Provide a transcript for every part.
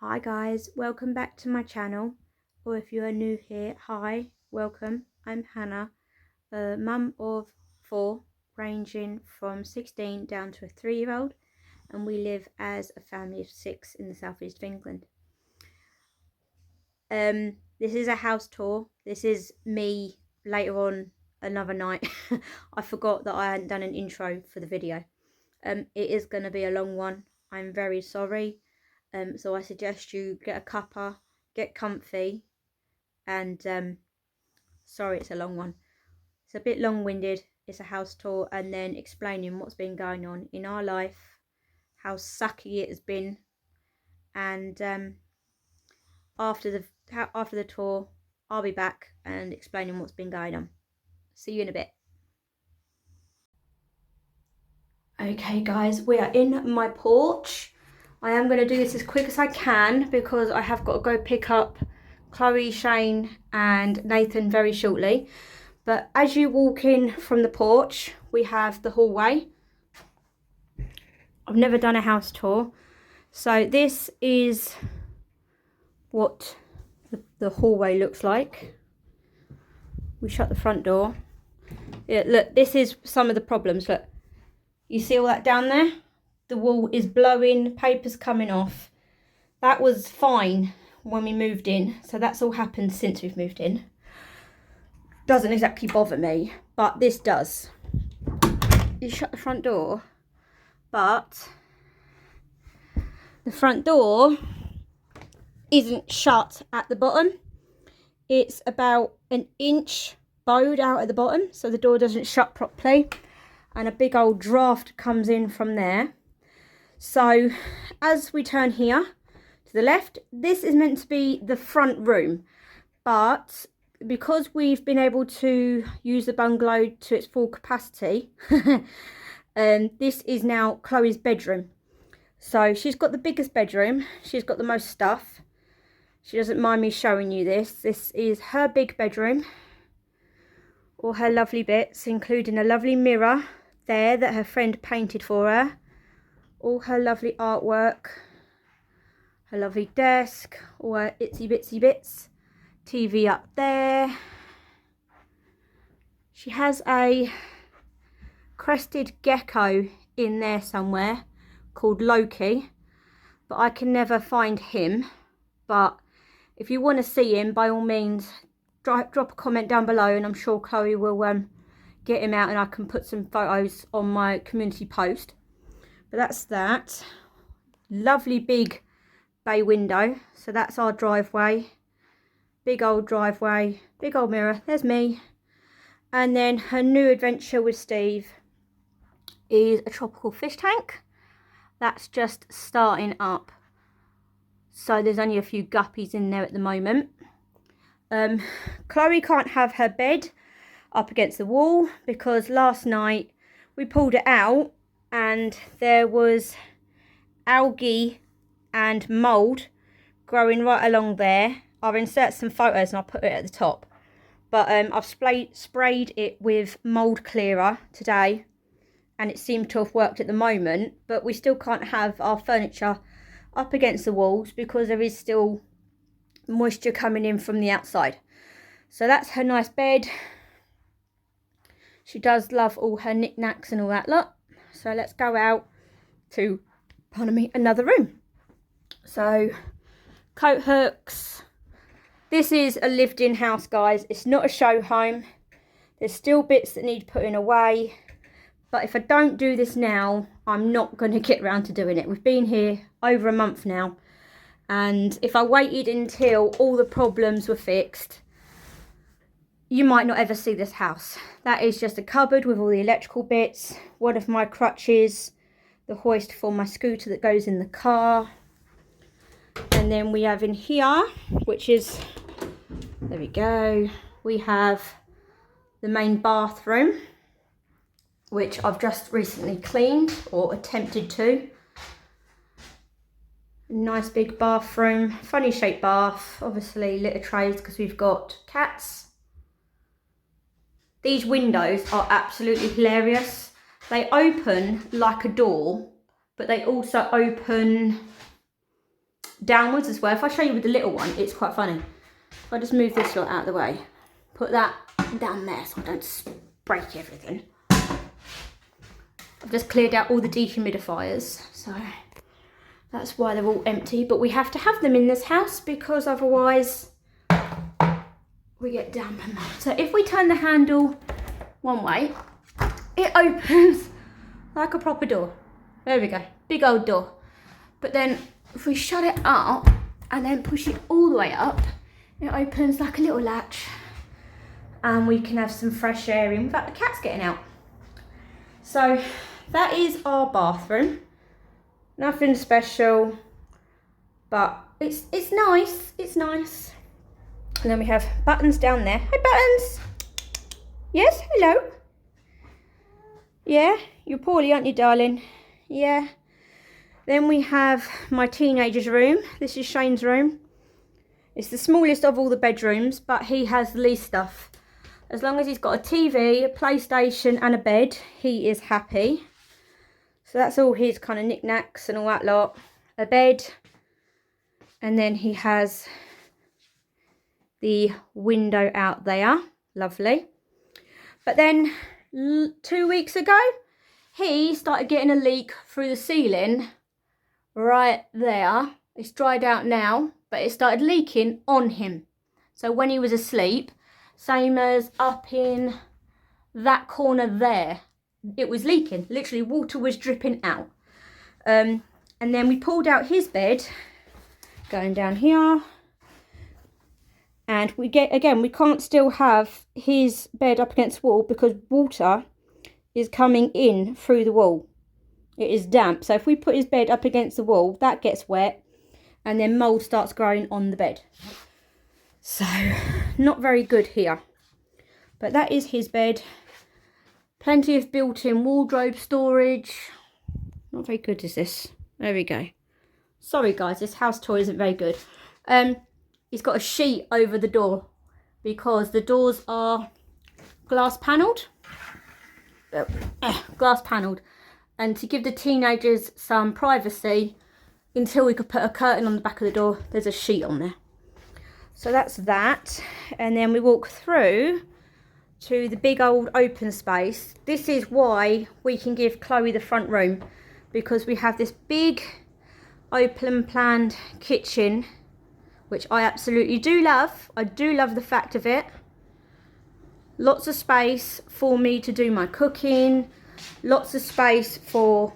Hi guys, welcome back to my channel, or if you are new here, hi, welcome. I'm Hannah, a mum of 4 ranging from 16 down to a 3-year-old, and we live as a family of 6 in the southeast of England. This is a house tour. This is me later on another night. I forgot that I hadn't done an intro for the video. It is going to be a long one. I'm very sorry. So I suggest you get a cuppa, get comfy, and sorry it's a long one. It's a bit long-winded. It's a house tour and then explaining what's been going on in our life, how sucky it has been, and after the tour, I'll be back and explaining what's been going on. See you in a bit. Okay guys, we are in my porch. I am going to do this as quick as I can because I have got to go pick up Chloe, Shane and Nathan very shortly. But as you walk in from the porch, we have the hallway. I've never done a house tour. So this is what the hallway looks like. We shut the front door. Yeah, look, this is some of the problems. Look, you see all that down there? The wall is blowing, paper's coming off. That was fine when we moved in. So that's all happened since we've moved in. Doesn't exactly bother me, but this does. You shut the front door, but the front door isn't shut at the bottom. It's about an inch bowed out at the bottom, so the door doesn't shut properly, and a big old draft comes in from there. So as we turn here to the left, this is meant to be the front room, but because we've been able to use the bungalow to its full capacity, this is now Chloe's bedroom. So she's got the biggest bedroom, she's got the most stuff. She doesn't mind me showing you this. This is her big bedroom. All her lovely bits, including a lovely mirror there that her friend painted for her. All her lovely artwork. Her lovely desk, all her itsy bitsy bits. TV up there. She has a crested gecko in there somewhere called Loki, but I can never find him. But if you want to see him, by all means, drop a comment down below, and I'm sure Chloe will get him out and I can put some photos on my community post. But that's that. Lovely big bay window. So that's our driveway. Big old driveway, big old mirror. There's me. And then her new adventure with Steve is a tropical fish tank. That's just starting up. So there's only a few guppies in there at the moment. Chloe can't have her bed up against the wall because last night we pulled it out and there was algae and mould growing right along there. I'll insert some photos and I'll put it at the top. But I've sprayed it with mould clearer today and it seemed to have worked at the moment. But we still can't have our furniture up against the walls because there is still moisture coming in from the outside. So that's her nice bed. She does love all her knickknacks and all that lot. So let's go out to, pardon me, another room. So coat hooks. This is a lived-in house, guys. It's not a show home. There's still bits that need putting away. But if I don't do this now, I'm not going to get around to doing it. We've been here over a month now. And if I waited until all the problems were fixed, you might not ever see this house. That is just a cupboard with all the electrical bits. One of my crutches. The hoist for my scooter that goes in the car. And then we have in here, which is, there we go. We have the main bathroom, which I've just recently cleaned or attempted to. Nice big bathroom, funny shaped bath, obviously litter trays because we've got cats. These windows are absolutely hilarious. They open like a door, but they also open downwards as well. If I show you with the little one, it's quite funny. If I just move this lot out of the way, put that down there so I don't break everything. I've just cleared out all the dehumidifiers, so that's why they're all empty. But we have to have them in this house because otherwise we get damp and mold. So if we turn the handle one way, it opens like a proper door. There we go, big old door. But then if we shut it up and then push it all the way up, it opens like a little latch and we can have some fresh air in without the cats getting out. So that is our bathroom. Nothing special, but it's nice, it's nice. And then we have Buttons down there. Hi Buttons! Yes, hello. Yeah, you're poorly, aren't you, darling? Yeah. Then we have my teenager's room. This is Shane's room. It's the smallest of all the bedrooms, but he has the least stuff. As long as he's got a TV, a PlayStation and a bed, he is happy. So that's all his kind of knickknacks and all that lot. A bed. And then he has the window out there. Lovely. But then 2 weeks ago, he started getting a leak through the ceiling right there. It's dried out now, but it started leaking on him. So when he was asleep, same as up in that corner there, it was leaking. Literally water was dripping out. And then we pulled out his bed, going down here. And we can't still have his bed up against the wall because water is coming in through the wall. It is damp. So if we put his bed up against the wall, that gets wet and then mould starts growing on the bed. So not very good here. But that is his bed. Plenty of built-in wardrobe storage. Not very good, is this? There we go. Sorry guys, this house tour isn't very good. He's got a sheet over the door because the doors are glass panelled. Glass panelled. And to give the teenagers some privacy, until we could put a curtain on the back of the door, there's a sheet on there. So that's that. And then we walk through to the big old open space. This is why we can give Chloe the front room, because we have this big open planned kitchen, which I absolutely do love. I do love the fact of it. Lots of space for me to do my cooking, lots of space for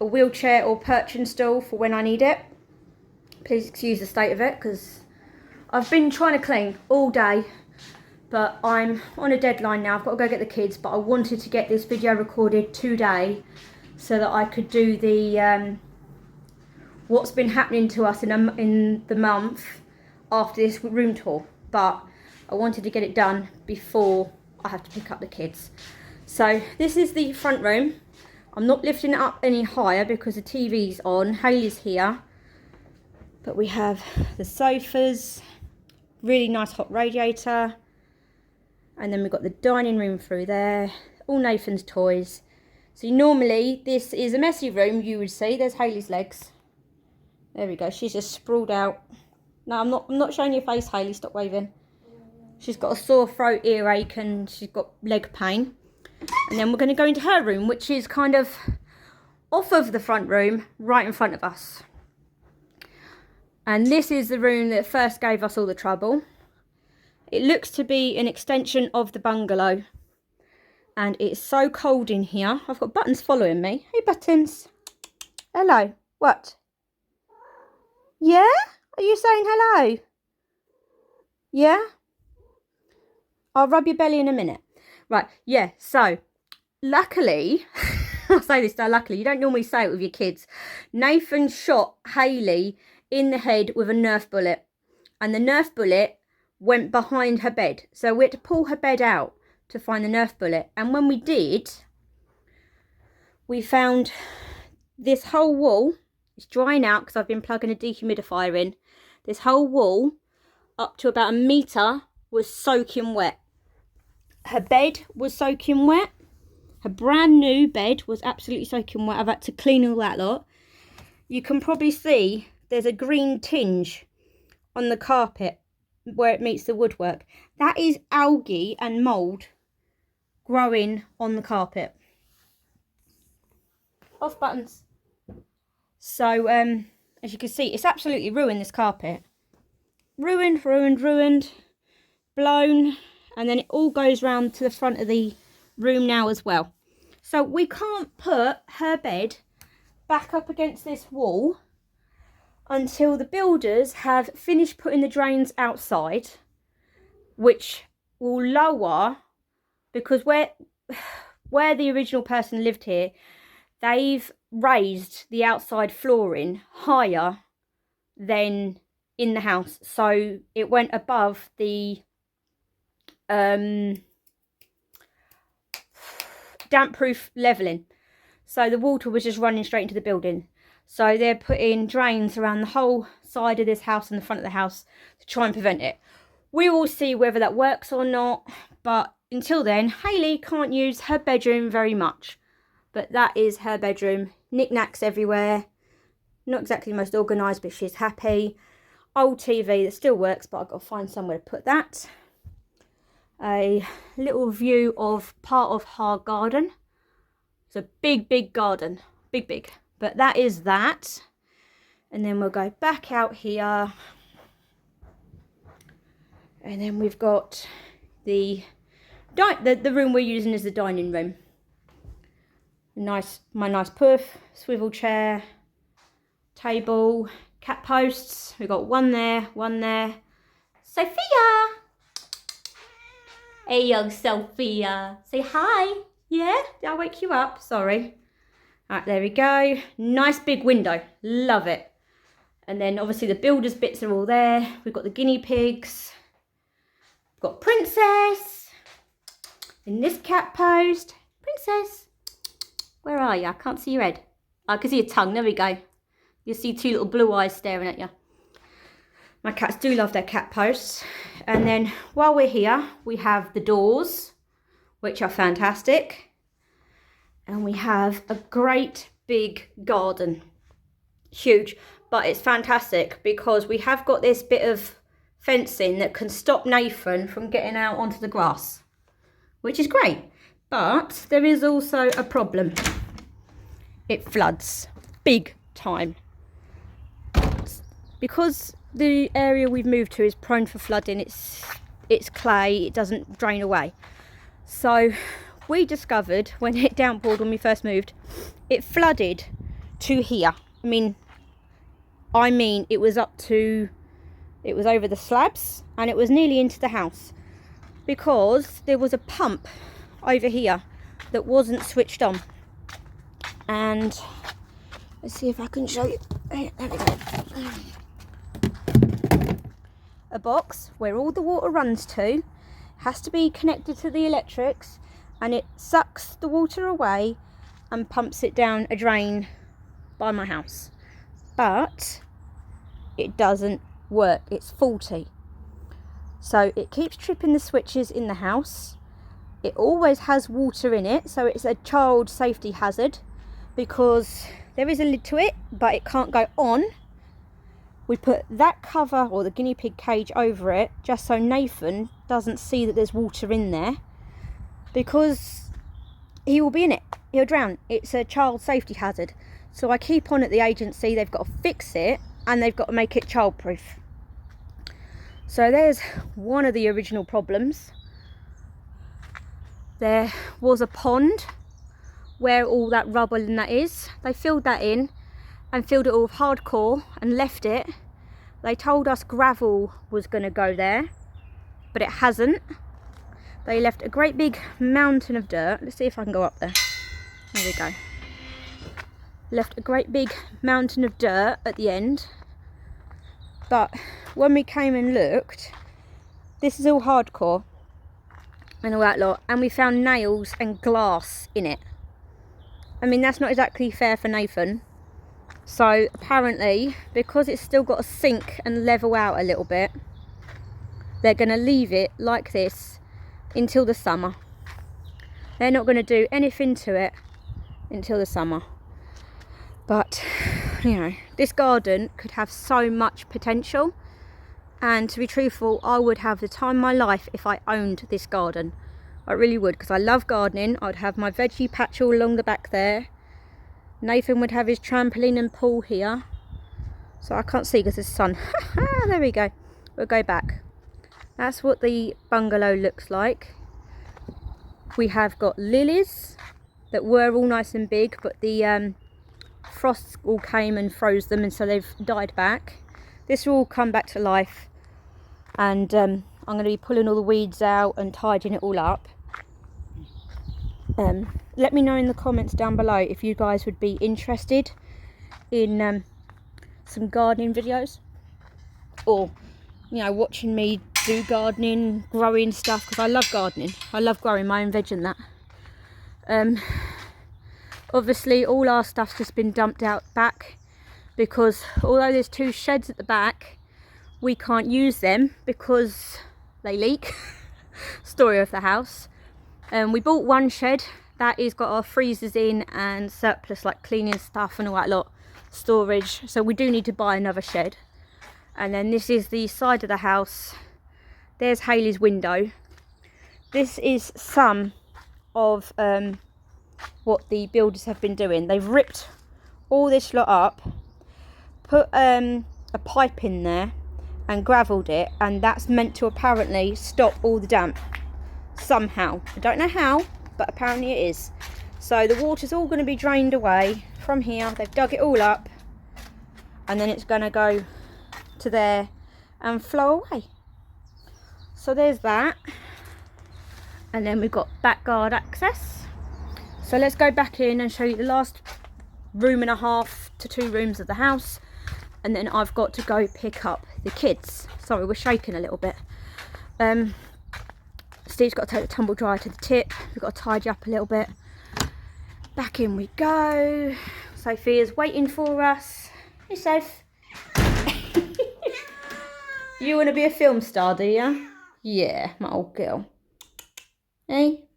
a wheelchair or perching stool for when I need it. Please excuse the state of it because I've been trying to clean all day, but I'm on a deadline now. I've got to go get the kids, but I wanted to get this video recorded today so that I could do the what's been happening to us in the month after this room tour. But I wanted to get it done before I have to pick up the kids. So this is the front room. I'm not lifting it up any higher because the TV's on. Hayley's here. But we have the sofas, really nice hot radiator. And then we've got the dining room through there. All Nathan's toys. So normally this is a messy room, you would see. There's Hayley's legs. There we go. She's just sprawled out. No, I'm not showing your face, Hayley. Stop waving. She's got a sore throat, earache, and she's got leg pain. And then we're going to go into her room, which is kind of off of the front room, right in front of us. And this is the room that first gave us all the trouble. It looks to be an extension of the bungalow. And it's so cold in here. I've got Buttons following me. Hey, Buttons. Hello. What? Yeah? Are you saying hello? Yeah? I'll rub your belly in a minute. Right, yeah, so luckily, I'll say this though, luckily, you don't normally say it with your kids. Nathan shot Hayley in the head with a Nerf bullet. And the Nerf bullet went behind her bed. So we had to pull her bed out to find the Nerf bullet. And when we did, we found this whole wall. It's drying out because I've been plugging a dehumidifier in. This whole wall, up to about 1 metre, was soaking wet. Her bed was soaking wet. Her brand new bed was absolutely soaking wet. I've had to clean all that lot. You can probably see there's a green tinge on the carpet where it meets the woodwork. That is algae and mould growing on the carpet. Off buttons. So as you can see, it's absolutely ruined this carpet. Ruined, blown, and then it all goes round to the front of the room now as well. So we can't put her bed back up against this wall until the builders have finished putting the drains outside, which will lower, because where the original person lived here, they've raised the outside flooring higher than in the house, so it went above the damp proof levelling, so the water was just running straight into the building. So they're putting drains around the whole side of this house and the front of the house to try and prevent it. We will see whether that works or not, but until then, Hayley can't use her bedroom very much. But that is her bedroom. Knickknacks everywhere. Not exactly the most organised, but she's happy. Old TV that still works, but I've got to find somewhere to put that. A little view of part of her garden. It's a big garden. Big. But that is that. And then we'll go back out here. And then we've got the room we're using as the dining room. My nice puff, swivel chair, table, cat posts. We've got one there. Sophia! Hey, young Sophia. Say hi. Yeah? Did I wake you up? Sorry. Right, there we go. Nice big window. Love it. And then obviously the builders bits are all there. We've got the guinea pigs. We've got Princess. In this cat post. Princess. Where are you? I can't see your head. I can see your tongue. There we go. You see two little blue eyes staring at you. My cats do love their cat posts. And then while we're here, we have the doors, which are fantastic. And we have a great big garden. Huge. But it's fantastic because we have got this bit of fencing that can stop Nathan from getting out onto the grass, which is great. But there is also a problem. It floods big time. Because the area we've moved to is prone for flooding, it's clay, it doesn't drain away. So we discovered when it downpoured when we first moved, it flooded to here. I mean it was over the slabs and it was nearly into the house because there was a pump over here that wasn't switched on. And let's see if I can show you. There we go. A box where all the water runs to has to be connected to the electrics, and it sucks the water away and pumps it down a drain by my house. But it doesn't work. It's faulty. So it keeps tripping the switches in the house. It always has water in it, so it's a child safety hazard because there is a lid to it, but it can't go on. We put that cover or the guinea pig cage over it just so Nathan doesn't see that there's water in there, because he will be in it. He'll drown. It's a child safety hazard. So I keep on at the agency. They've got to fix it and they've got to make it childproof. So there's one of the original problems. There was a pond where all that rubble and that is. They filled that in and filled it all with hardcore and left it. They told us gravel was going to go there, but it hasn't. They left a great big mountain of dirt. Let's see if I can go up there. There we go. Left a great big mountain of dirt at the end. But when we came and looked, this is all hardcore and all that lot, and we found nails and glass in it. I mean, that's not exactly fair for Nathan. So apparently, because it's still got to sink and level out a little bit, they're going to leave it like this until the summer. They're not going to do anything to it until the summer. But you know, this garden could have so much potential. And to be truthful, I would have the time of my life if I owned this garden. I really would, because I love gardening. I'd have my veggie patch all along the back there. Nathan would have his trampoline and pool here. So I can't see because there's sun. There we go. We'll go back. That's what the bungalow looks like. We have got lilies that were all nice and big, but the frosts all came and froze them, and so they've died back. This will all come back to life, and I'm going to be pulling all the weeds out and tidying it all up. Let me know in the comments down below if you guys would be interested in some gardening videos, or you know, watching me do gardening, growing stuff, because I love gardening. I love growing my own veg and that. Obviously all our stuff's just been dumped out back, because although there's 2 sheds at the back, we can't use them because they leak. Story of the house. We bought 1 shed that has got our freezers in and surplus like cleaning stuff and all that lot, storage, so we do need to buy another shed. And then this is the side of the house. There's Hayley's window. This is some of what the builders have been doing. They've ripped all this lot up, put a pipe in there and gravelled it, and that's meant to apparently stop all the damp somehow. I don't know how, but apparently it is. So the water's all going to be drained away from here. They've dug it all up, and then it's going to go to there and flow away. So there's that, and then we've got backyard access. So let's go back in and show you the last 1.5 to 2 rooms of the house, and then I've got to go pick up the kids. Sorry, we're shaking a little bit. Steve's got to take the tumble dryer to the tip. We've got to tidy up a little bit. Back in we go. Sophia's waiting for us. Hey Soph. You want to be a film star, do you? Yeah, my old girl. Hey?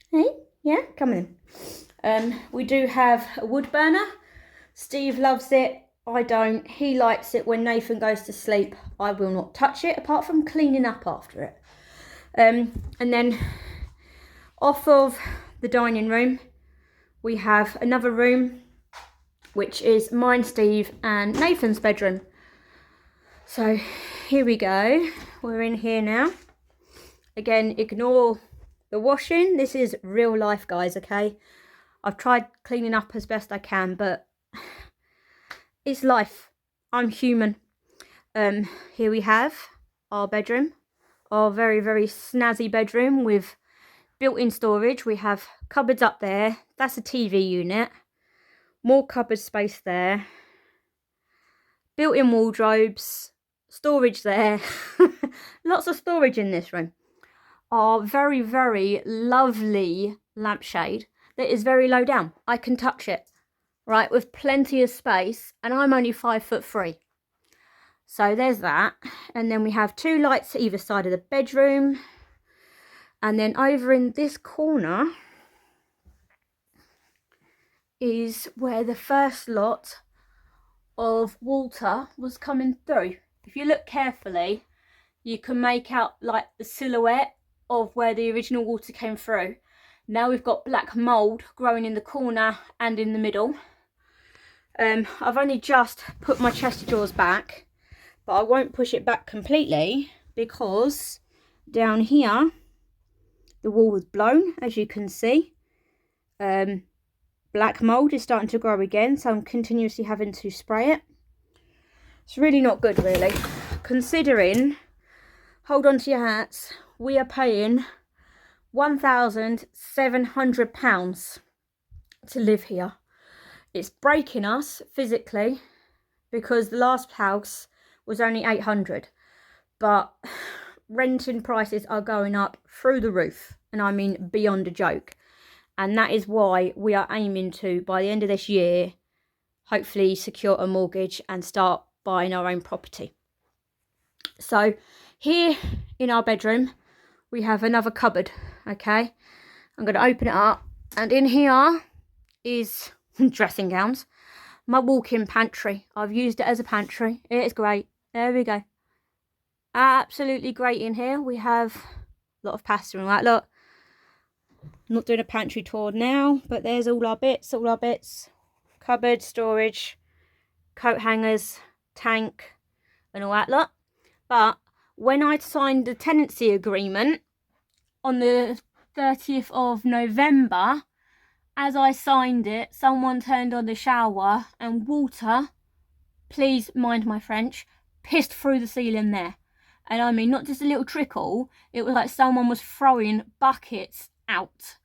Hey? Yeah, come in. We do have a wood burner. Steve loves it. I don't. He likes it when Nathan goes to sleep. I will not touch it apart from cleaning up after it. And then off of the dining room, we have another room, which is mine, Steve, and Nathan's bedroom. So here we go. We're in here now. Again, ignore the washing. This is real life, guys, okay? I've tried cleaning up as best I can, but it's life. I'm human. Here we have our bedroom. Our very, very snazzy bedroom with built-in storage. We have cupboards up there. That's a TV unit. More cupboard space there. Built-in wardrobes. Storage there. Lots of storage in this room. Our very, very lovely lampshade that is very low down. I can touch it, right, with plenty of space, and I'm only 5'3". So there's that. And then we have 2 lights either side of the bedroom. And then over in this corner is where the first lot of water was coming through. If you look carefully, you can make out like the silhouette of where the original water came through. Now we've got black mould growing in the corner and in the middle. I've only just put my chest of drawers back, but I won't push it back completely because down here the wall was blown, as you can see. Black mould is starting to grow again, so I'm continuously having to spray it. It's really not good, really, considering, hold on to your hats, we are paying £1,700 to live here. It's breaking us physically because the last house was only 800, but renting prices are going up through the roof, and I mean beyond a joke. And that is why we are aiming to, by the end of this year, hopefully secure a mortgage and start buying our own property. So here in our bedroom we have another cupboard. Okay, I'm going to open it up, and in here is dressing gowns, my walk-in pantry. I've used it as a pantry. It is great. There we go. Absolutely great in here. We have a lot of pasta and that. Look, I'm not doing a pantry tour now, but there's all our bits. Cupboard, storage, coat hangers, tank, and all that lot. But when I signed the tenancy agreement on the 30th of November, as I signed it, someone turned on the shower and water, please mind my French, pissed through the ceiling there. And I mean, not just a little trickle, it was like someone was throwing buckets out.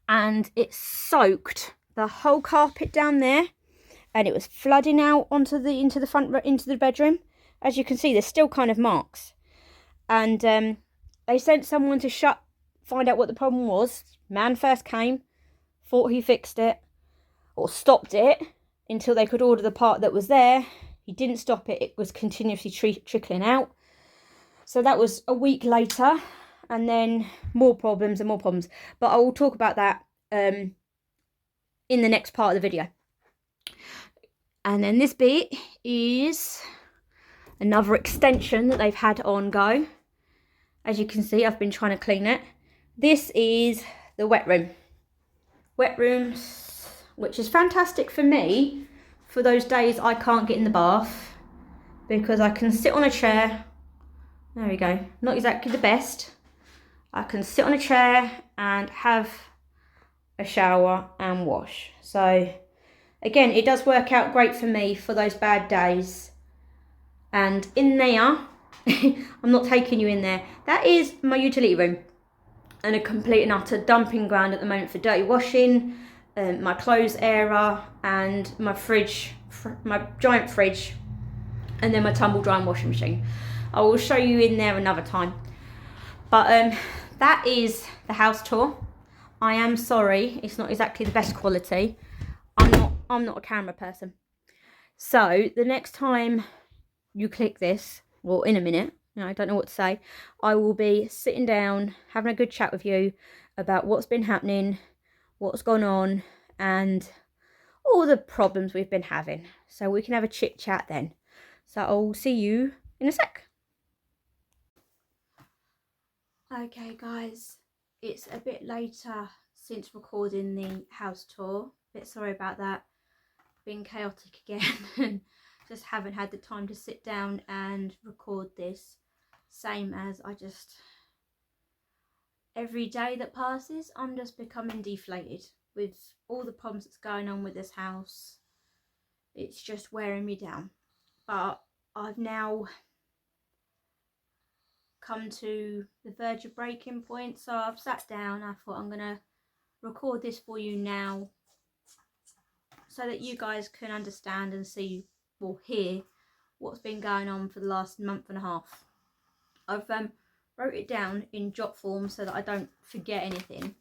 And it soaked the whole carpet down there, and it was flooding out into the bedroom. As you can see, there's still kind of marks. And they sent someone to find out what the problem was. Man first came, thought he fixed it or stopped it until they could order the part that was there. He didn't stop it. It was continuously trickling out. So that was a week later, and then more problems and more problems. But I will talk about that in the next part of the video. And then this bit is another extension that they've had on go. As you can see, I've been trying to clean it. This is the wet room. Wet rooms, which is fantastic for me for those days I can't get in the bath, because I can sit on a chair. There we go. Not exactly the best. I can sit on a chair and have a shower and wash. So again, it does work out great for me for those bad days. And in there, I'm not taking you in there. That is my utility room, and a complete and utter dumping ground at the moment for dirty washing, my clothes area, and my fridge, my giant fridge, and then my tumble drying washing machine. I will show you in there another time. But that is the house tour. I am sorry, it's not exactly the best quality. I'm not a camera person. So the next time you click this, well, in a minute, I don't know what to say, I will be sitting down, having a good chat with you about what's been happening, what's gone on, and all the problems we've been having. So we can have a chit chat then. So I'll see you in a sec. Okay guys, it's a bit later since recording the house tour. Bit sorry about that. Been chaotic again and just haven't had the time to sit down and record this. Same as every day that passes, I'm just becoming deflated with all the problems that's going on with this house. It's just wearing me down. But I've now come to the verge of breaking point, so I've sat down. I thought I'm gonna record this for you now so that you guys can understand and see or hear what's been going on for the last month and a half. I've wrote it down in jot form so that I don't forget anything.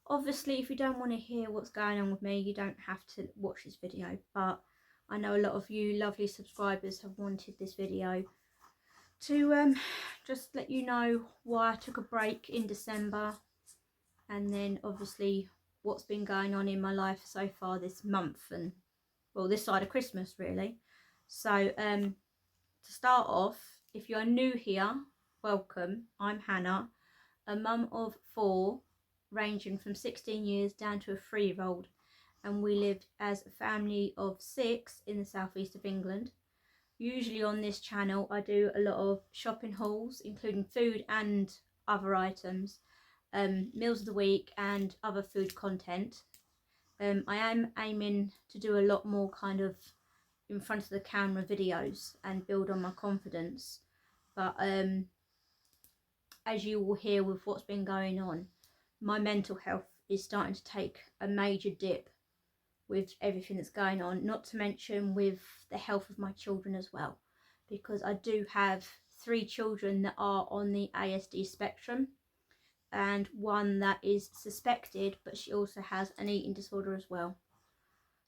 Obviously, if you don't want to hear what's going on with me, you don't have to watch this video, but I know a lot of you lovely subscribers have wanted this video to just let you know why I took a break in December, and then obviously what's been going on in my life so far this month, and well, this side of Christmas really. So to start off, if you're new here, welcome. I'm Hannah, a mum of 4 ranging from 16 years down to a 3-year-old, and we lived as a family of 6 in the southeast of England. Usually on this channel I do a lot of shopping hauls, including food and other items, meals of the week and other food content. I am aiming to do a lot more kind of in front of the camera videos and build on my confidence, but as you will hear with what's been going on, my mental health is starting to take a major dip with everything that's going on, not to mention with the health of my children as well, because I do have 3 children that are on the ASD spectrum and one that is suspected, but she also has an eating disorder as well.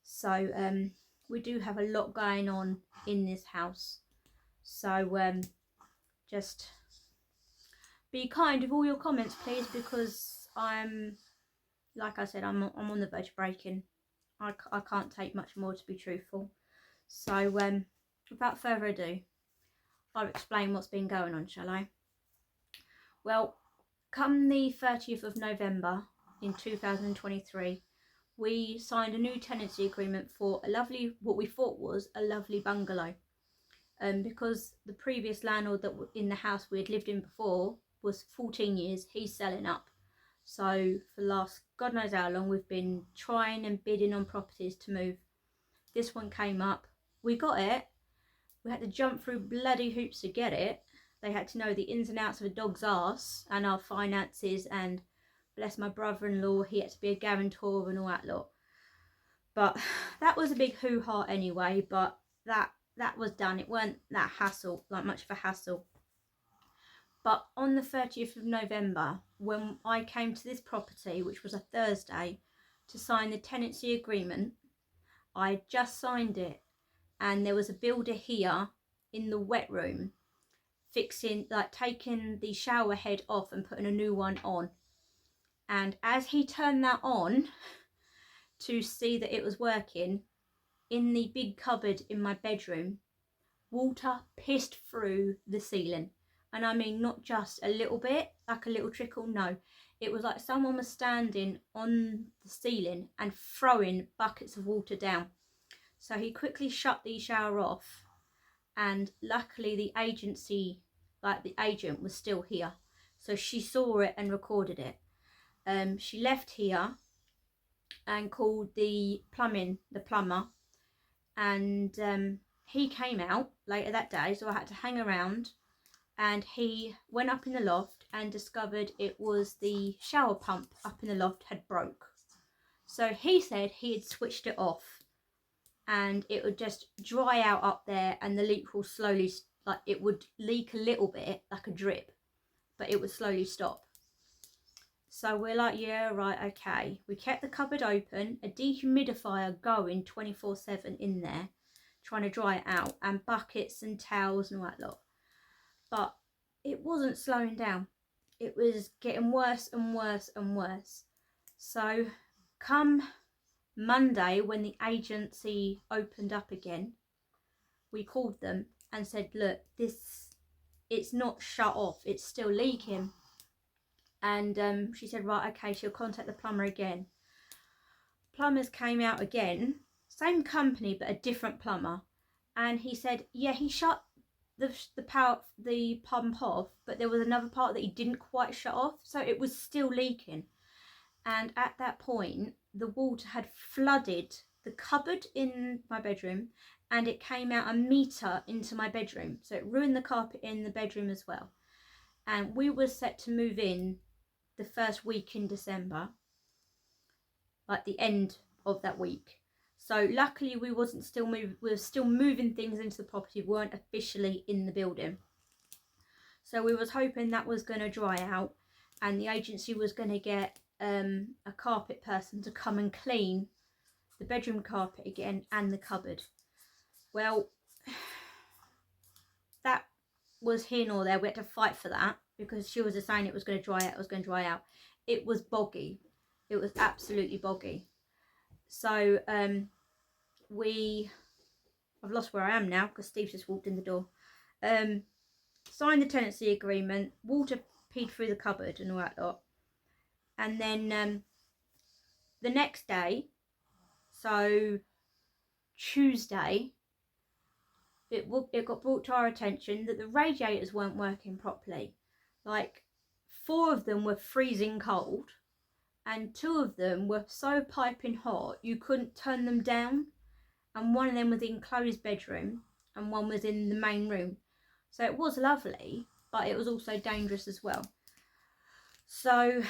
So we do have a lot going on in this house. So just be kind with all your comments, please, because like I said, I'm on the verge of breaking. I can't take much more, to be truthful. So without further ado, I'll explain what's been going on, shall I? Well, come the 30th of November in 2023, we signed a new tenancy agreement for a lovely, what we thought was a lovely bungalow. Because the previous landlord that in the house we had lived in before was 14 years, he's selling up. So for the last God knows how long, we've been trying and bidding on properties to move. This one came up, we got it. We had to jump through bloody hoops to get it. They had to know the ins and outs of a dog's arse and our finances, and bless my brother-in-law, he had to be a guarantor and all that lot. But that was a big hoo-ha anyway, but that was done. It weren't that hassle, like much of a hassle. But on the 30th of November, when I came to this property, which was a Thursday, to sign the tenancy agreement, I had just signed it, and there was a builder here in the wet room fixing, like taking the shower head off and putting a new one on. And as he turned that on to see that it was working, in the big cupboard in my bedroom, water pissed through the ceiling. And I mean, not just a little bit, like a little trickle, no. It was like someone was standing on the ceiling and throwing buckets of water down. So he quickly shut the shower off, and luckily the agency, like the agent, was still here. So she saw it and recorded it. She left here and called the plumber, and he came out later that day, so I had to hang around, and he went up in the loft and discovered it was the shower pump up in the loft had broke. So he said he had switched it off and it would just dry out up there, and the leak will slowly, like it would leak a little bit like a drip, but it would slowly stop. So we're like, yeah, right, okay. We kept the cupboard open, a dehumidifier going 24/7 in there, trying to dry it out, and buckets and towels and all that lot. But it wasn't slowing down. It was getting worse and worse and worse. So come Monday, when the agency opened up again, we called them and said, look, it's not shut off, it's still leaking. And she said, right, okay, she'll contact the plumber again. Plumbers came out again, same company but a different plumber, and he said, yeah, he shut the pump off, but there was another part that he didn't quite shut off, so it was still leaking. And at that point, the water had flooded the cupboard in my bedroom, and it came out a metre into my bedroom, so it ruined the carpet in the bedroom as well. And we were set to move in the first week in December, like the end of that week. So luckily we were still moving things into the property, we weren't officially in the building. So we was hoping that was going to dry out, and the agency was going to get a carpet person to come and clean the bedroom carpet again and the cupboard. Well, that was here nor there. We had to fight for that because she was just saying it was going to dry out, It was boggy. It was absolutely boggy. So I've lost where I am now because Steve just walked in the door. Signed the tenancy agreement, water peed through the cupboard and all that lot. And then the next day, so Tuesday, it got brought to our attention that the radiators weren't working properly. Like 4 of them were freezing cold, and 2 of them were so piping hot you couldn't turn them down, and one of them was in Chloe's bedroom and one was in the main room. So it was lovely, but it was also dangerous as well. So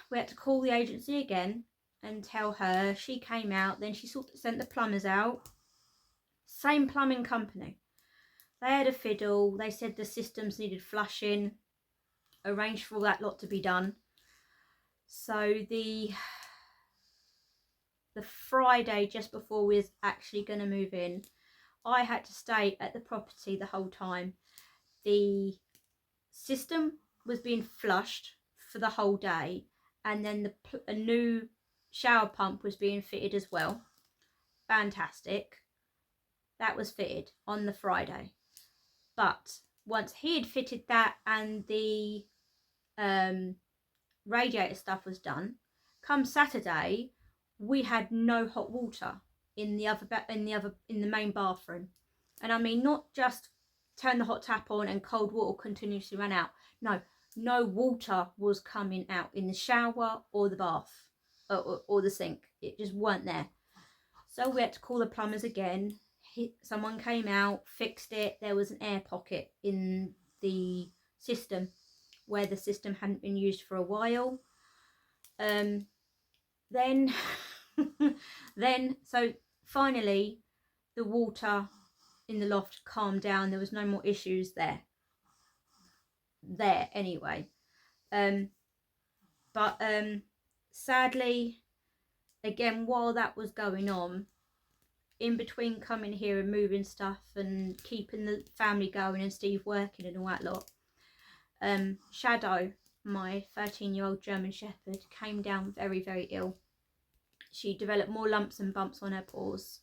we had to call the agency again and tell her. She came out, then she sent the plumbers out. Same plumbing company. They had a fiddle, they said the systems needed flushing, arranged for all that lot to be done. So the Friday just before we was actually going to move in, I had to stay at the property the whole time. The system was being flushed for the whole day, and then a new shower pump was being fitted as well. Fantastic. that was fitted on the Friday. But once he had fitted that and the radiator stuff was done, come Saturday, we had no hot water in the main bathroom. And I mean, not just turn the hot tap on and cold water continuously ran out. No water was coming out in the shower or the bath or the sink. It just weren't there. So we had to call the plumbers again. Someone came out, fixed it. There was an air pocket in the system where the system hadn't been used for a while. Then so finally the water in the loft calmed down. There was no more issues there anyway. But sadly, again, while that was going on, in between coming here and moving stuff and keeping the family going and Steve working and all that lot, Shadow, my 13-year-old German Shepherd, came down very, very ill. She developed more lumps and bumps on her paws,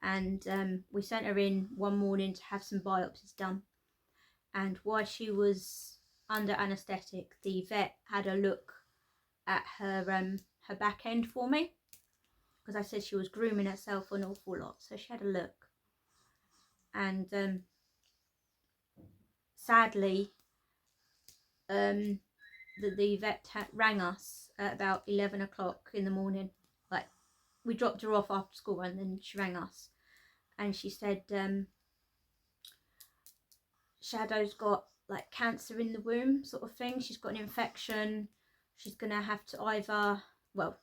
and we sent her in one morning to have some biopsies done. And while she was under anaesthetic, the vet had a look at her back end for me, because I said she was grooming herself an awful lot. So she had a look, and sadly, the vet rang us at about 11 o'clock in the morning. Like, we dropped her off after school and then she rang us, and she said Shadow's got like cancer in the womb sort of thing. She's got an infection. She's gonna have to either, well,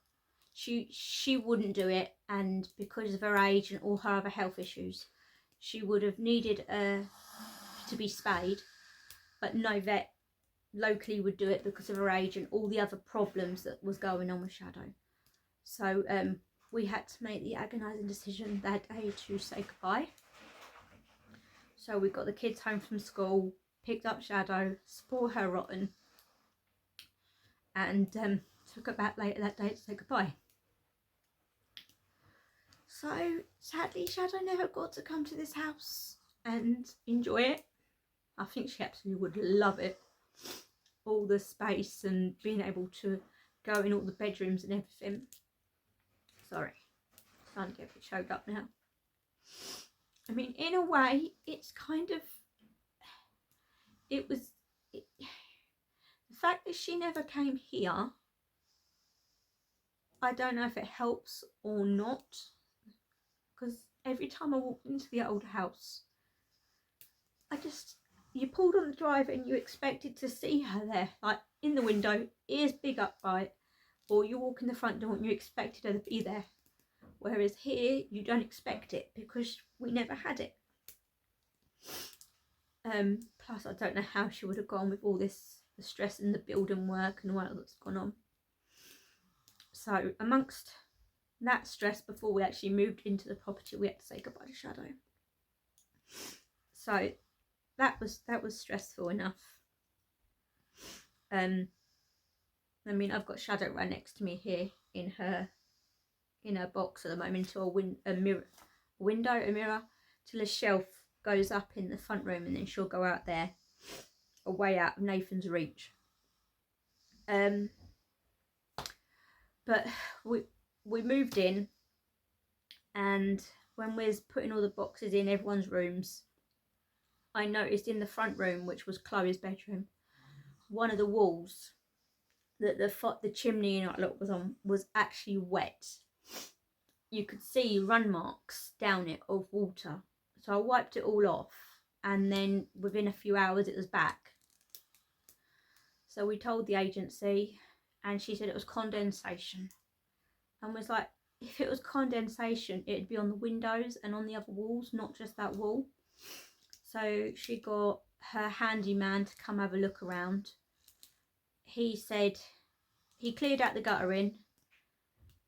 she wouldn't do it, and because of her age and all her other health issues, she would have needed to be spayed, but no vet locally would do it because of her age and all the other problems that was going on with Shadow. So we had to make the agonising decision that day to say goodbye. So we got the kids home from school, picked up Shadow, spoiled her rotten, and took her back later that day to say goodbye. So sadly, Shadow never got to come to this house and enjoy it. I think she absolutely would love it. All the space and being able to go in all the bedrooms and everything. Sorry, I'm starting to get a bit choked up now. I mean, in a way, it's kind of, the fact that she never came here, I don't know if it helps or not, because every time I walked into the old house, you pulled on the drive and you expected to see her there, like in the window, ears big upright, or you walk in the front door and you expected her to be there. Whereas here, you don't expect it because we never had it. Plus, I don't know how she would have gone with all this, the stress and the building work and all that's gone on. So, amongst that stress, before we actually moved into the property, we had to say goodbye to Shadow. So, that was stressful enough. I mean, I've got Shadow right next to me here in her box at the moment, to a mirror, till a shelf goes up in the front room, and then she'll go out there, away out of Nathan's reach. But we moved in, and when we was putting all the boxes in everyone's rooms, I noticed in the front room, which was Chloe's bedroom, one of the walls that the chimney was on was actually wet. You could see run marks down it of water. So I wiped it all off, and then within a few hours it was back. So we told the agency, and she said it was condensation, and was like, if it was condensation, it'd be on the windows and on the other walls, not just that wall. So she got her handyman to come have a look around. He said he cleared out the guttering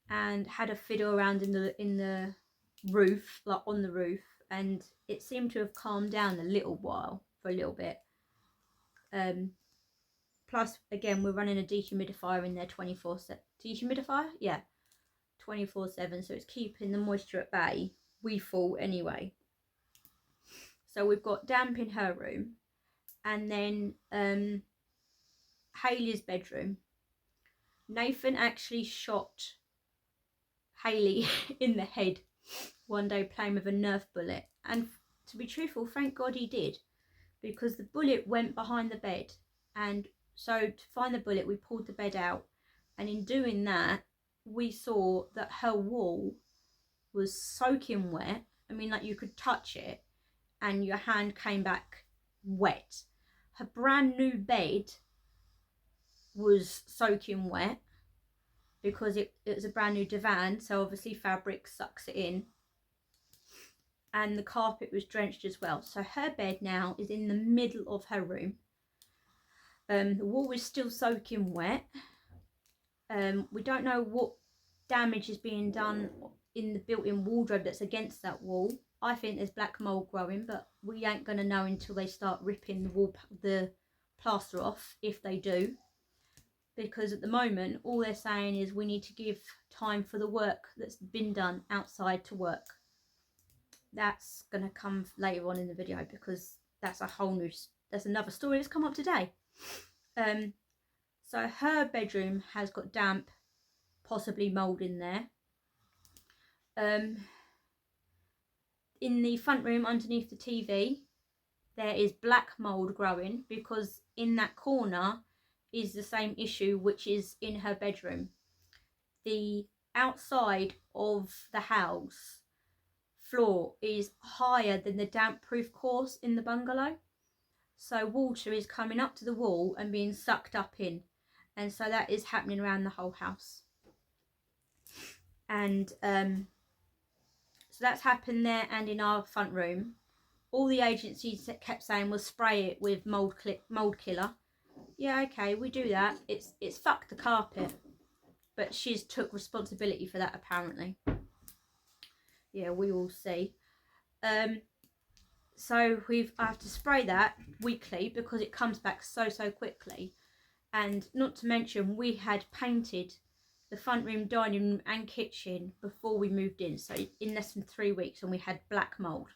and had a fiddle around in the roof, like on the roof, and it seemed to have calmed down a little bit. Plus, again, we're running a dehumidifier in there 24/7. Dehumidifier? Yeah, 24/7. So it's keeping the moisture at bay. We thought anyway. So we've got damp in her room, and then Hayley's bedroom. Nathan actually shot Hayley in the head one day playing with a Nerf bullet, and to be truthful, thank God he did, because the bullet went behind the bed. And so to find the bullet, we pulled the bed out, and in doing that we saw that her wall was soaking wet. I mean, like, you could touch it and your hand came back wet. Her brand new bed was soaking wet because it was a brand new divan, so obviously fabric sucks it in, and the carpet was drenched as well. So her bed now is in the middle of her room. The wall is still soaking wet. We don't know what damage is being done in the built-in wardrobe that's against that wall. I think there's black mold growing, but we ain't gonna know until they start ripping the plaster off, if they do. Because at the moment, all they're saying is we need to give time for the work that's been done outside to work. That's going to come later on in the video, because that's that's another story that's come up today. So her bedroom has got damp, possibly mould in there. In the front room underneath the TV, there is black mould growing, because in that corner is the same issue which is in her bedroom. The outside of the house floor is higher than the damp proof course in the bungalow, so water is coming up to the wall and being sucked up in, and so that is happening around the whole house. And so that's happened there and in our front room. All the agencies kept saying we'll spray it with mold killer. Yeah, okay, we do that. It's fucked the carpet, but she's took responsibility for that apparently. Yeah, we will see. So I have to spray that weekly because it comes back so quickly. And not to mention, we had painted the front room, dining room and kitchen before we moved in, so in less than 3 weeks, and we had black mold.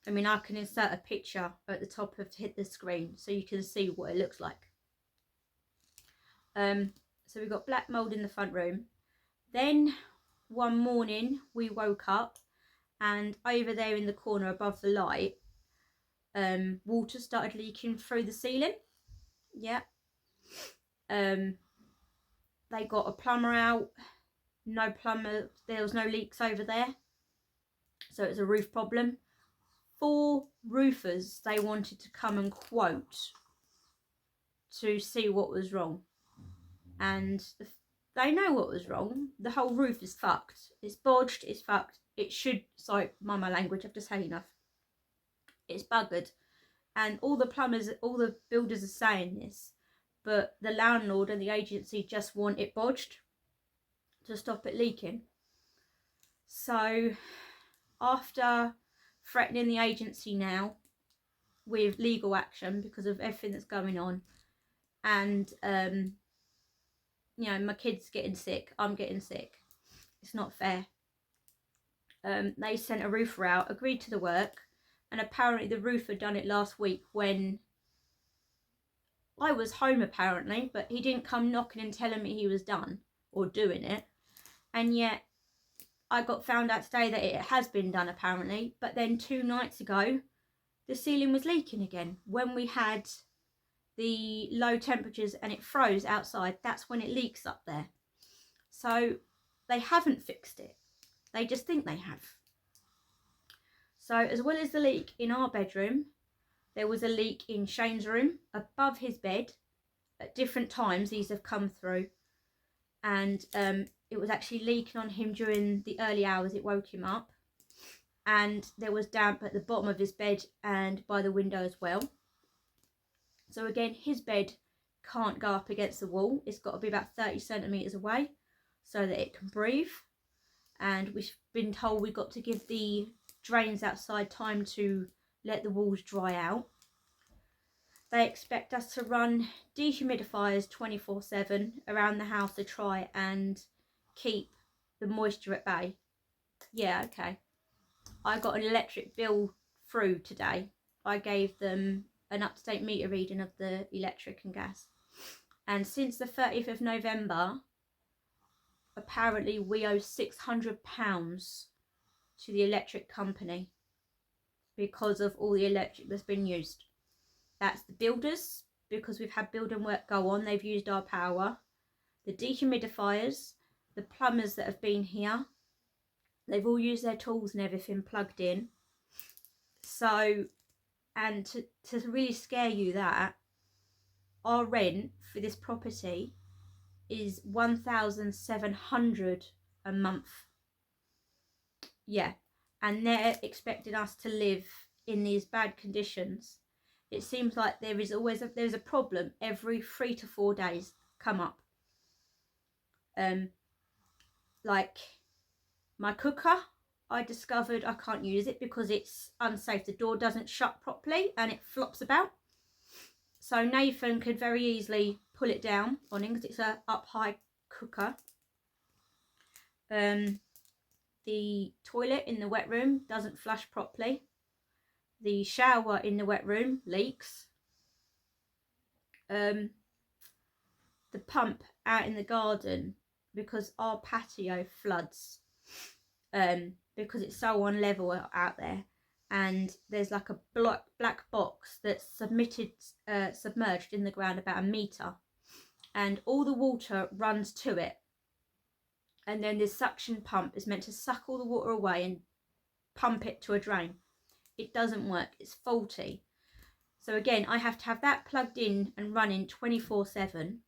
I mean, I can insert a picture at the top of the screen so you can see what it looks like. So we got black mold in the front room. Then one morning we woke up, and over there in the corner above the light, water started leaking through the ceiling. Yeah. They got a plumber out. No plumber, there was no leaks over there, so it's a roof problem. 4 roofers they wanted to come and quote to see what was wrong, and they know what was wrong. The whole roof is fucked. It's bodged, it's fucked. It should, sorry, mind my language, I've just had enough. It's buggered. And all the plumbers, all the builders are saying this, but the landlord and the agency just want it bodged to stop it leaking. So after threatening the agency now with legal action because of everything that's going on, and you know, my kid's getting sick, I'm getting sick, it's not fair. They sent a roofer out, agreed to the work, and apparently the roofer done it last week when I was home apparently, but he didn't come knocking and telling me he was done or doing it. And yet I got found out today that it has been done apparently, but then 2 nights ago the ceiling was leaking again. When we had the low temperatures and it froze outside, that's when it leaks up there. So they haven't fixed it. They just think they have. So as well as the leak in our bedroom, there was a leak in Shane's room above his bed. At different times these have come through, and it was actually leaking on him during the early hours. It woke him up, and there was damp at the bottom of his bed and by the window as well. So again, his bed can't go up against the wall. It's got to be about 30 centimetres away so that it can breathe. And we've been told we've got to give the drains outside time to let the walls dry out. They expect us to run dehumidifiers 24/7 around the house to try and keep the moisture at bay. Yeah, okay. I got an electric bill through today, I gave them an up-to-date meter reading of the electric and gas. And since the 30th of November, apparently we owe £600 to the electric company because of all the electric that's been used. That's the builders, because we've had building work go on, they've used our power. The dehumidifiers, the plumbers that have been here, they've all used their tools and everything plugged in. So, and to really scare you, that our rent for this property is £1,700 a month. Yeah, and they're expecting us to live in these bad conditions. It seems like there's a problem every 3 to 4 days come up. Like my cooker, I discovered I can't use it because it's unsafe. The door doesn't shut properly and it flops about. So Nathan could very easily pull it down on him because it's a up high cooker. The toilet in the wet room doesn't flush properly. The shower in the wet room leaks. The pump out in the garden, because our patio floods, because it's so unlevel out there, and there's like a black box that's submerged in the ground about 1 metre, and all the water runs to it, and then this suction pump is meant to suck all the water away and pump it to a drain. It doesn't work, it's faulty. So again, I have to have that plugged in and running 24/7.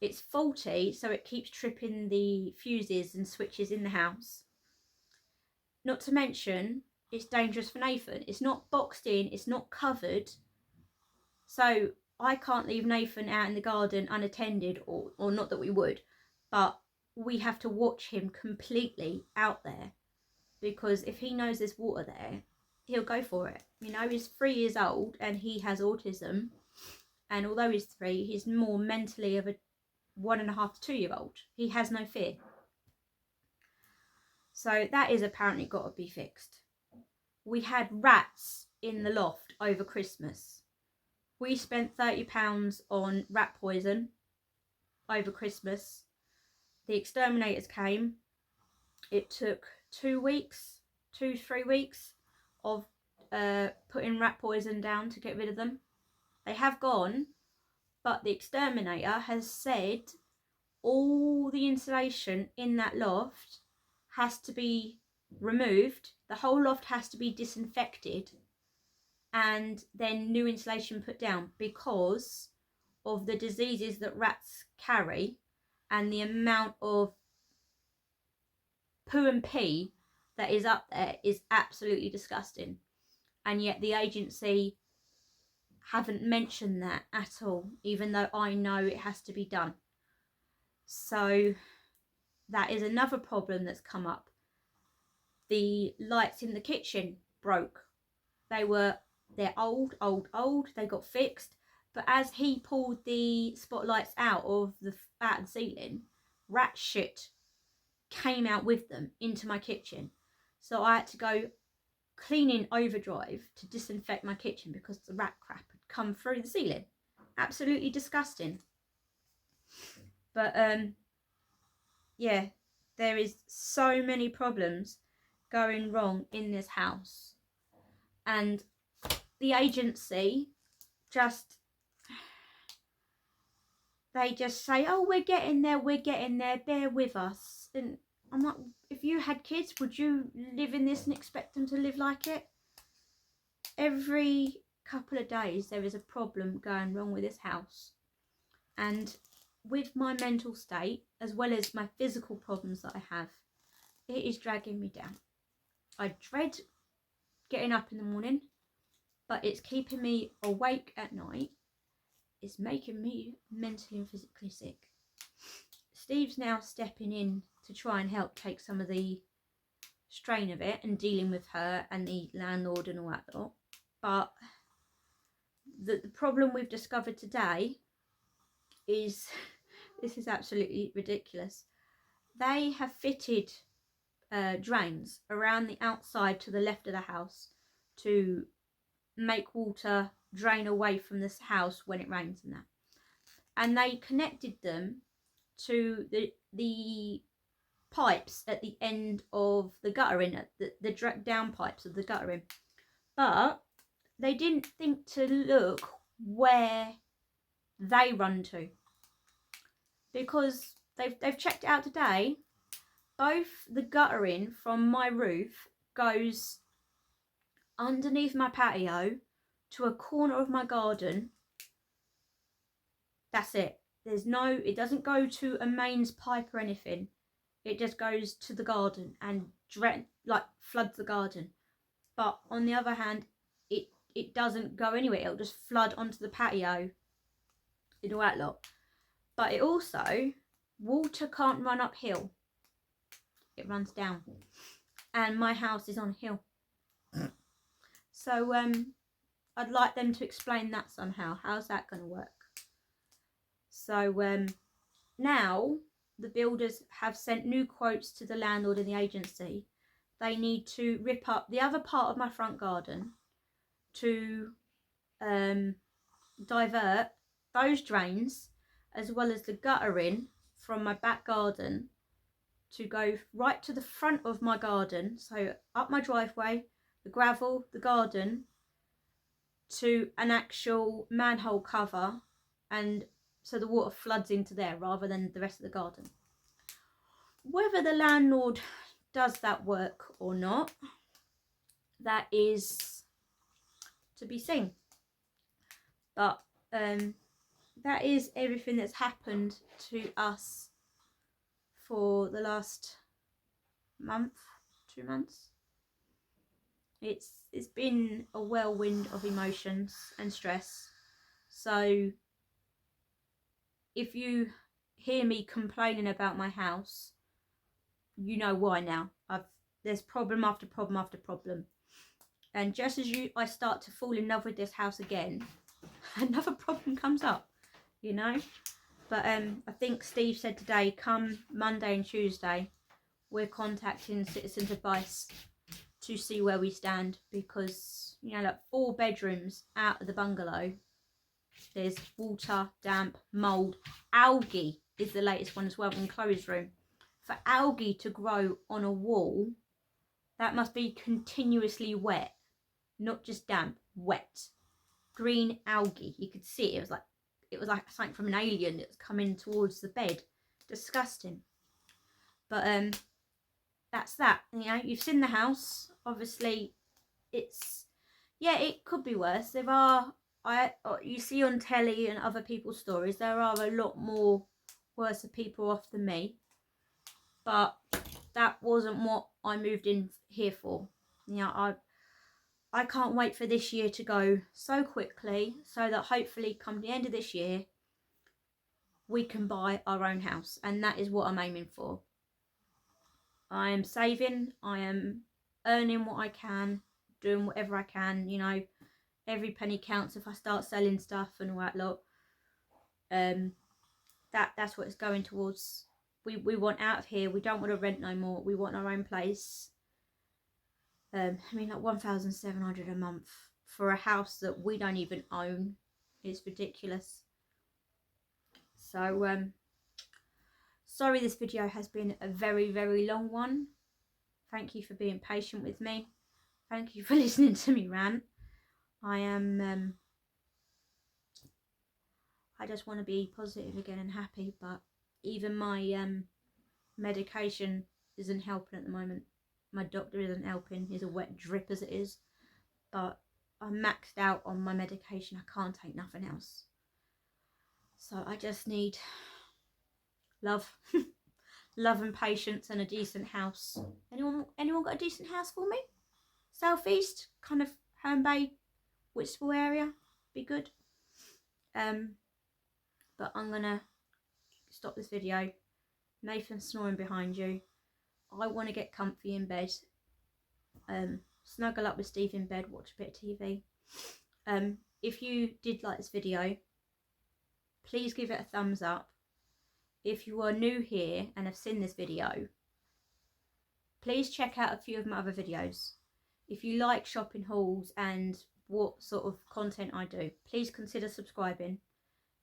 It's faulty, so it keeps tripping the fuses and switches in the house. Not to mention, it's dangerous for Nathan. It's not boxed in, it's not covered. So I can't leave Nathan out in the garden unattended, or not that we would, but we have to watch him completely out there, because if he knows there's water there, he'll go for it. You know, he's 3 years old and he has autism, and although he's 3, he's more mentally of a 1.5 to 2 year old. He has no fear. So that is apparently got to be fixed. We had rats in the loft over Christmas. We spent £30 on rat poison over Christmas. The exterminators came. It took 2 weeks, 2-3 weeks of putting rat poison down to get rid of them. They have gone, but the exterminator has said all the insulation in that loft has to be removed. The whole loft has to be disinfected and then new insulation put down, because of the diseases that rats carry and the amount of poo and pee that is up there is absolutely disgusting. And yet the agency haven't mentioned that at all, even though I know it has to be done. So that is another problem that's come up. The lights in the kitchen broke. They're old. They got fixed, but as he pulled the spotlights out of the ceiling, rat shit came out with them into my kitchen. So I had to go cleaning overdrive to disinfect my kitchen because the rat crap had come through the ceiling. Absolutely disgusting. But yeah, there is so many problems going wrong in this house, and the agency they just say, oh, we're getting there, bear with us. And I'm like, if you had kids, would you live in this and expect them to live like it? Every couple of days there is a problem going wrong with this house, and with my mental state as well as my physical problems that I have, it is dragging me down. I dread getting up in the morning, but it's keeping me awake at night. It's making me mentally and physically sick. Steve's now stepping in to try and help take some of the strain of it and dealing with her and the landlord and all that lot. But the problem we've discovered today is, this is absolutely ridiculous. They have fitted drains around the outside to the left of the house to make water drain away from this house when it rains and that. And they connected them to the pipes at the end of the guttering, the down pipes of the guttering. But they didn't think to look where they run to, because they've checked it out today. Both the guttering from my roof goes underneath my patio to a corner of my garden. That's it. There's no, it doesn't go to a mains pipe or anything. It just goes to the garden and like floods the garden. But on the other hand, it doesn't go anywhere. It'll just flood onto the patio and all that lot. But it also, water can't run uphill. It runs down. And my house is on a hill. So I'd like them to explain that somehow. How's that going to work? So now the builders have sent new quotes to the landlord and the agency. They need to rip up the other part of my front garden to divert those drains, as well as the guttering from my back garden, to go right to the front of my garden, so up my driveway, the gravel, the garden, to an actual manhole cover, and so the water floods into there rather than the rest of the garden. Whether the landlord does that work or not, that is to be seen. But that is everything that's happened to us for the last month, 2 months. It's been a whirlwind of emotions and stress. So if you hear me complaining about my house, you know why now. There's problem after problem after problem. And just as I start to fall in love with this house again, another problem comes up, you know. But I think Steve said today, come Monday and Tuesday, we're contacting Citizens Advice to see where we stand, because, you know, like 4 bedrooms out of the bungalow, there's water, damp, mould, algae is the latest one as well, in Chloe's room. For algae to grow on a wall, that must be continuously wet, not just damp, wet. Green algae, you could see it was like something from an alien that was coming towards the bed. Disgusting. But that's that. You know, you've seen the house. Obviously, it's, yeah, it could be worse. There are, you see on telly and other people's stories, there are a lot more worse people off than me. But that wasn't what I moved in here for. You know, I can't wait for this year to go so quickly, so that hopefully come the end of this year, we can buy our own house. And that is what I'm aiming for. I am saving, I am earning what I can, doing whatever I can, you know. Every penny counts if I start selling stuff and all that lot. That's what it's going towards. We want out of here. We don't want to rent no more. We want our own place. I mean, like 1,700 a month for a house that we don't even own is ridiculous. So sorry this video has been a very, very long one. Thank you for being patient with me. Thank you for listening to me rant. I just want to be positive again and happy, but even my medication isn't helping at the moment. My doctor isn't helping. He's a wet drip as it is. But I'm maxed out on my medication. I can't take nothing else. So I just need love. Love and patience and a decent house. Anyone got a decent house for me? Southeast, kind of Herne Bay, Whitstable area. Be good. But I'm gonna stop this video. Nathan's snoring behind you. I want to get comfy in bed. Snuggle up with Steve in bed, watch a bit of TV. If you did like this video, please give it a thumbs up. If you are new here and have seen this video, please check out a few of my other videos. if you like shopping hauls and what sort of content I do, please consider subscribing.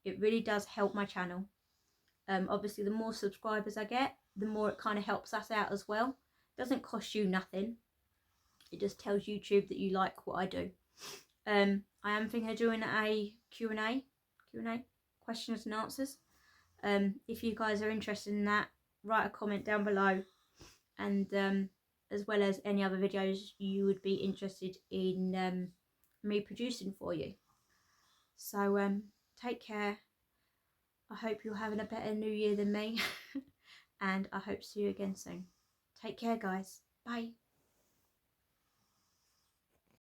It really does help my channel. Obviously the more subscribers I get, the more it kind of helps us out as well. It doesn't cost you nothing. It just tells YouTube that you like what I do. I am thinking of doing a Q&A, questions and answers. If you guys are interested in that, write a comment down below, and as well as any other videos you would be interested in me producing for you. So take care. I hope you're having a better new year than me and I hope to see you again soon. Take care, guys. Bye.